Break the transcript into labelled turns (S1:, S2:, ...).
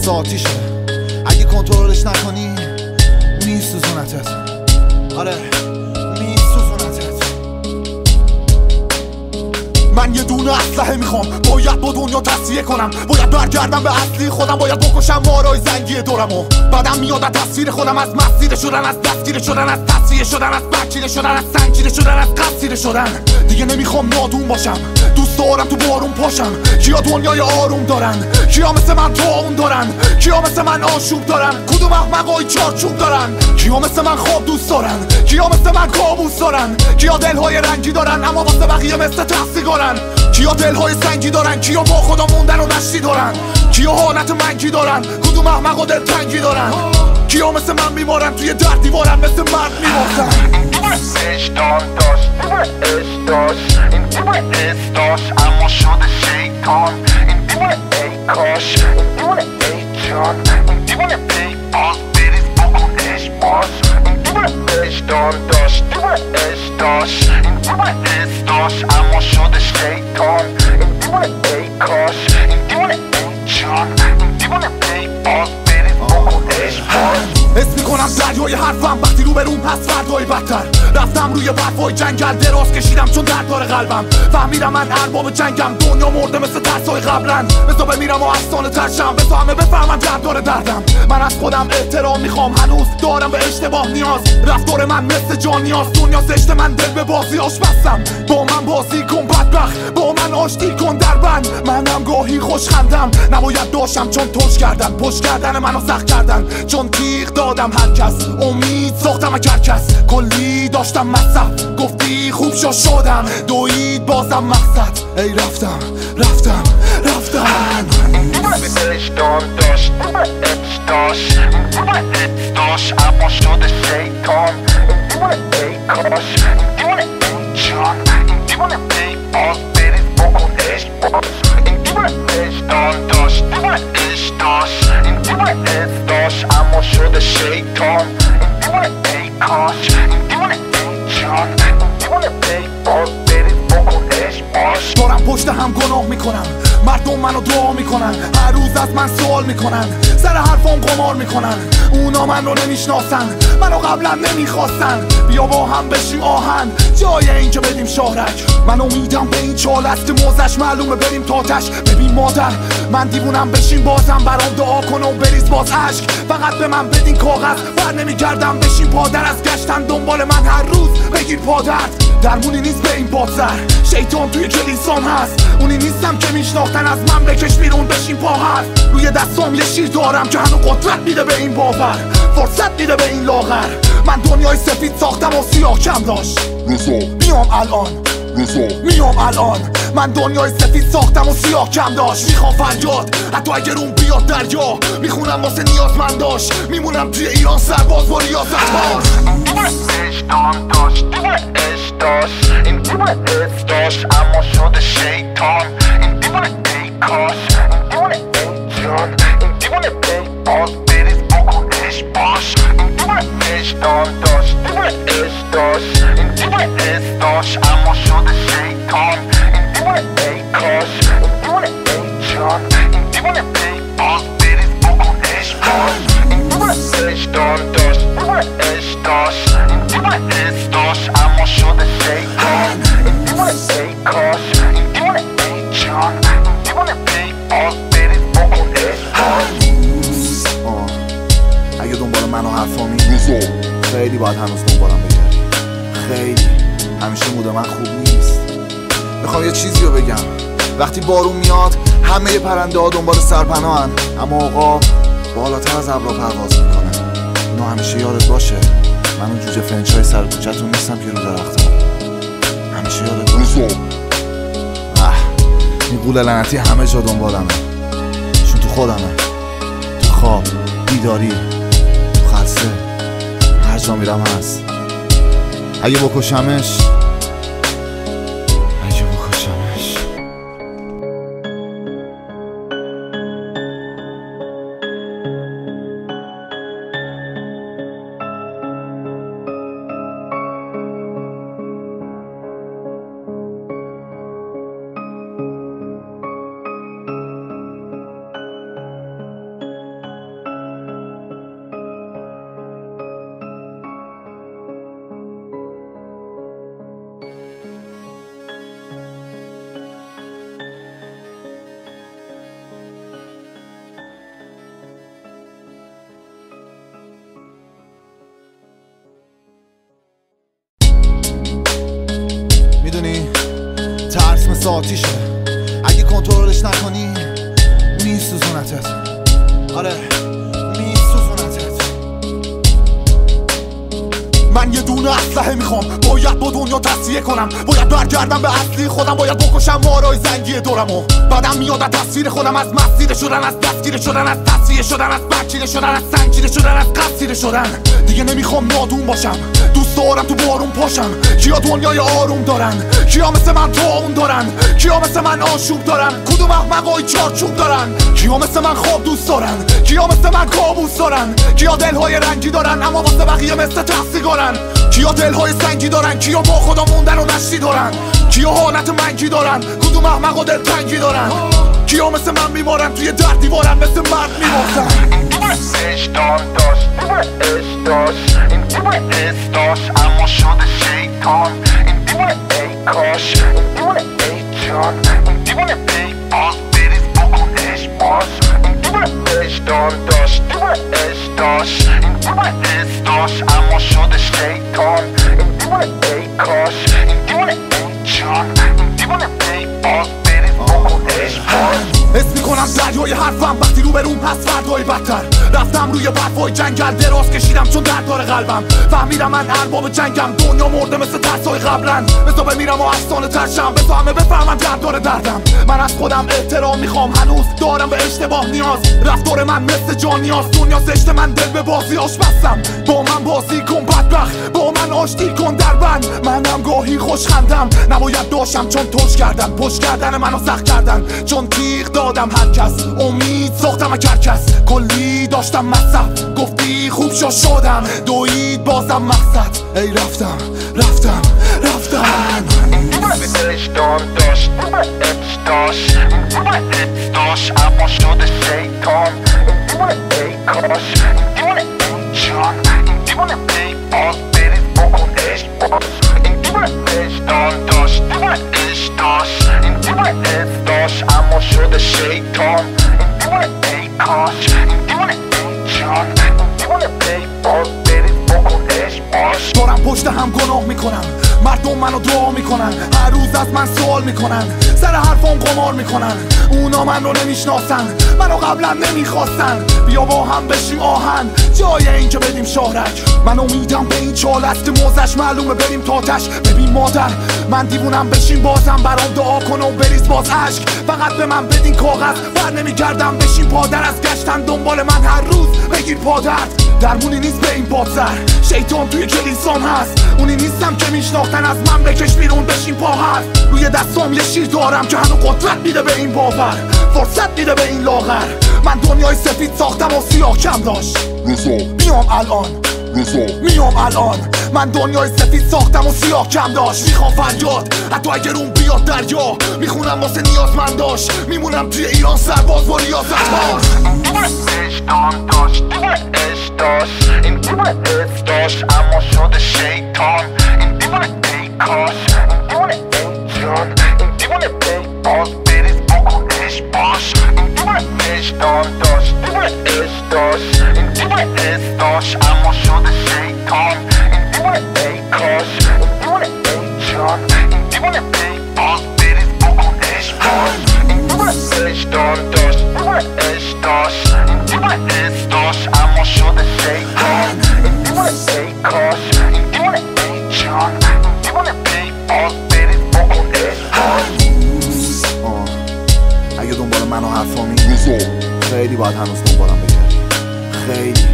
S1: مثل آتیشه، اگه کنترلش نکنی میسوزونتت. آره میسوزونتت. من یه دونه اسلحه میخوام، باید با دنیا تصفیه کنم، باید برگردم به اصلی خودم، باید بکشم مارای زنگی دورمو. بعدم میاد از تصویر خودم، از مسیر شدن، از دستگیر شدن، از تصفیه شدن، از برچیده شدن، از سنگیده شدن، از قصیره شدن. دیگه نمیخوام نادون باشم، دوست دارم تو بارون پاشم. کیا دنیای آروم دارن؟ کیا مثل من طاعون دارن؟ کیا مثل من آشوب دارن؟ کدوم احمقای چارچوب دارن؟ کیا مثل من خواب دوست دارن؟ کیا مثل من کابوس دارن؟ کیا دلهای رنگی دارن اما واسه بقیه مثل تحصیگارن؟ کیا دلهای سنگی دارن؟ کیا با خدا موندن و نشتی دارن؟ کیا حالت منگی دارن؟ کدوم احمق و دلتنگی دارن؟ کیا مثل من میمارن توی در دیوارن مثل مرد میمارن؟
S2: این دیوونه استاش اما شده شیطان. این دیوونه ای کاش، این دیوونه ای جان، این دیوونه ای باز بریز بکنش باز. این دیوونه اشتان داشت، دیوونه اشتاش، این دیوونه استاش اما شده شیطان. این دیوونه ای کاش، این دیوونه ای جان، این دیوونه ای باز بریز بکنش باز.
S1: حس میکنم دریای حرفم وقتی رو بروم هست فردای بدتر. رفتم روی برفای جنگل دراز کشیدم چون درد داره قلبم. فهمیدم من ارباب جنگم، دنیا مرده مثل ترسای قبلن. بذار بمیرم و افسانه ترشم، بذار همه بفهمن درد داره دردم. من از خودم احترام میخوام، هنوز دارم به اشتباه نیاز. رفتار من مثل جان نیاز، دنیا زشت من دل به بازیاش بستم. با من بازی کن بدبخت، با من آشتی کن در بند. منم گاهی خوش خندم، نباید داشتم چون توش کردن. پشت کردن منو سخت کردن چون تیغ دادم هر کس. امید ساختم از کرکس، کلی داشتم مصرف. گفتی خوب شدم، دوید بازم مقصد. ای رفتم رفتم رفتم.
S2: این دیوونه اشتان داشت، دیوونه اشتاش، این دیوونه اشتاش اما شده شیطان. این دیوونه ای کاش، این دیوونه ای جان، این دیوونه ای باز بریز بکنش باز. این دیوونه اشتان داشت، دیوونه اشتاش، این دیوونه اشتاش اما شده شیطان. این دیوونه ای کاش، این دیوونه ای جان، این دیوونه ای باز بریز بکنش باز.
S1: دارم پشت هم گناه میکنم، مردم منو دعا میکنن، هر روز از من سوال میکنن، سر حرفام قمار میکنن. اونا من رو نمیشناسن، منو قبلا نمیخواستن. بیا با هم بشیم آهن جای این که بدیم شهرک. من امیدم به این چال است که موزش معلومه بریم تاتش. ببین مادر من دیوونم، بشین بازم برام دعا کن و بریز باز عشق. فقط به من بدین کاغذ، بر نمیگردم بشین پادر. از گشتن دنبال من هر روز بگیر پادرد. درمونی نیست به این پادزر، شیطان توی کلیسام هست. اونی نیستم که میشناختن، از من بکش بیرون بشین پا حرف. روی دستام یه شیر دارم که هنو قدرت میده به این باور، فرصت میده به این لاغر. من دنیای سفید ساختم و سیاه کم داشت. میام الان میام الان. من دنیای سفید ساختم و سیاه کم داشت. میخوام فریاد حتی اگر اون بیاد دریا. میخونم واسه نیازمند داشت، میمونم توی ایران سرباز با ریاضت باش.
S2: اشتان داشت، دیوونه اشتاش، این دیوونه اشتاش اما شده شیطان. این دیوونه ای کاش، این دیوونه ای جان، این دیوونه ای باز بریز بکنش باش. این دیوونه اشتان داشت، دیوونه اشتاش، این دیوونه اشتاش اما شده شیطان. این دیوونه ای کاش، این دیوونه ای جان، این دیوونه ای باز بریز بکنش باش. این دیوونه اشتان داشت، دیوونه اشتاش، این دیوونه اشتاش اما شده شیطان. این دیوونه ای کاش، این دیوونه ای جان، این دیوونه ای باز بریز بکنش باش.
S1: اگه دنبال من و حرفامی خیلی باید هنوز دنبالم بگردی. خیلی همیشه مود من خوب نیست. میخوام یه چیزی رو بگم. وقتی بارون میاد همه پرنده ها دنبال سرپناهن، اما آقا بالاتر از ابرا پرواز میکنه. اینو همیشه یادت باشه. من اون جوجه فرنچای سر کوچه‌تون نیستم که رو درختم. همیشه یادت باشه. این قول لعنتی همه جا دنبالمه، چون تو خودمه، تو خواب، بیداری، تو خلصه، هر جا میرم هست. اگه بکشمش آتیشه، اگه کنترلش نکنی میسوزونتت. آره میسوزونتت. من یه دونه اسلحه میخوام، باید با دنیا تصفیه کنم، باید برگردم به اصلی خودم، باید بکشم مارای زنگی دورمو. بعدم میاد از تصویر خودم، از مسیر شدن، از دستگیر شدن، از تصفیه شدن، از برچیده شدن، از سنگیده شدن، از قصیره شدن. دیگه نمیخوام نادون باشم، دوست دارم تو بارون پاشم. کیا دنیای آروم دارن؟ کیا مثل من طاعون دارن؟ کیا مثل من آشوب دارن؟ کدوم احمقای چارچوب دارن؟ کیا مثل من خواب دوست دارن؟ کیا مثل من کابوس دارن؟ کیا دلهای رنگی دارن اما واسه بقیه مثل تحصیگارن؟ کیا دلهای سنگی دارن؟ کیا با خدا موندن و نشتی دارن؟ کیا حالت منگی دارن؟ کدوم احمقا دلتنگی دارن؟ کیا مثل من میمارن توی در دیوارن مثل مرد میمارن؟
S2: وجدان داشت، عشق داشت، این دیوونه حس داشت اما شده شیطان. این دیوونه ای کاش، این دیوونه ای جان، این دیوونه پی باز بریز بکنش باز. این دیوونه وجدان داشت، دیوونه عشق داشت، این دیوونه حس داشت اما شده شیطان. این دیوونه ای کاش، این دیوونه ای جان، این دیوونه پی باز بریز بکنش باز.
S1: حس میکنم دریای حرفم وقتی رو بروم هست فردای بدتر. رفتم روی برفای جنگل دراز کشیدم چون درد داره قلبم. فهمیدم من ارباب جنگم، دنیا مرده مثل ترسای قبلن. بسا بمیرم و افسانه ترشم، بسا همه بفهمن درد داره دردم. من از خودم احترام میخوام، هنوز دارم به اشتباه نیاز. رفتار من مثل جان نیاز، دنیا زشت من دل به بازیاش بستم. با من بازی کن بدبخت، با من آشتی کن در بند. منم گاهی خوش خندم، نباید داشتم چون توش کردن. پشت کردن منو سخت کردن چون تیغ دادم هر کس. امید ساختم از کرکس، کلی داشتم مصرف. گفتی خوب شدم، دوید بازم مقصد. ای رفتم رفتم رفتم.
S2: وجدان داشت، عشق داشت، این دیوونه حس داشت اما شده شیطان. این دیوونه ای کاش، این دیوونه ای جان، این دیوونه پی باز بریز بکنش باز. این دیوونه وجدان داشت، دیوونه عشق داشت، این دیوونه حس داشت اما شده شیطان. این دیوونه ای کاش، این دیوونه ای جان، این دیوونه پی باز بریز بکنش باز.
S1: دارم پشت هم گناه میکنم، مردم منو دعا میکنن، هر روز از من سوال میکنن، سر حرفام قمار میکنن. اونا من رو نمیشناسن، منو قبلا نمیخواستن. بیا با هم بشیم آهن جای این که بدیم شهرک. من امیدم به این چالت که موزش معلومه بریم تاتش. ببین مادر من دیوونم، بشین بازم برام دعا کن و بریز باز عشق. فقط به من بدین کاغذ، بر نمیگردم بشین پادر. از گشتن دنبال من هر روز بگیر پادرد. درمونی نیست به این بادسر، شیطان توی کلیسام هست. اونی نیستم که میشناختن، از من بکش بیرون بشین پا هست. روی دستام یه شیر دارم که هنو قدرت میده به این باور، فرصت میده به این لاغر. من دنیای سفید ساختم و سیاه کم داشت. میام الان میام الان. من دنیای سفید ساختم و سیاه کم داشت. میخوام فریاد حتی اگر اون بیاد دریا. میخونم واسه نیازمند داشت، میمونم توی ایران سرباز با ریاضت باز.
S2: وجدان داشت، عشق داشت، این دیوونه حس داشت اما شده شیطان. این دیوونه ای کاش، این دیوونه ای جان، این دیوونه پی باز بریز بکنش باش. این دیوونه وجدان داشت، عشق داشت، این دیوونه حس داشت اما شده شیطان. این دیوونه ای کاش، این دیوونه ای جان، این دیوونه پی باز بریز بکنش باش. این دیوونه وجدان داشت، عشق داشت، این دیوونه حس داشت اما شده شیطان. این دیوونه ای کاش، این دیوونه ای جان، این دیوونه پی باز بریز بکنش باش.
S1: اگه دنبال من و حرفامی خیلی باید هنوز دنبالم بگردی، خیلی.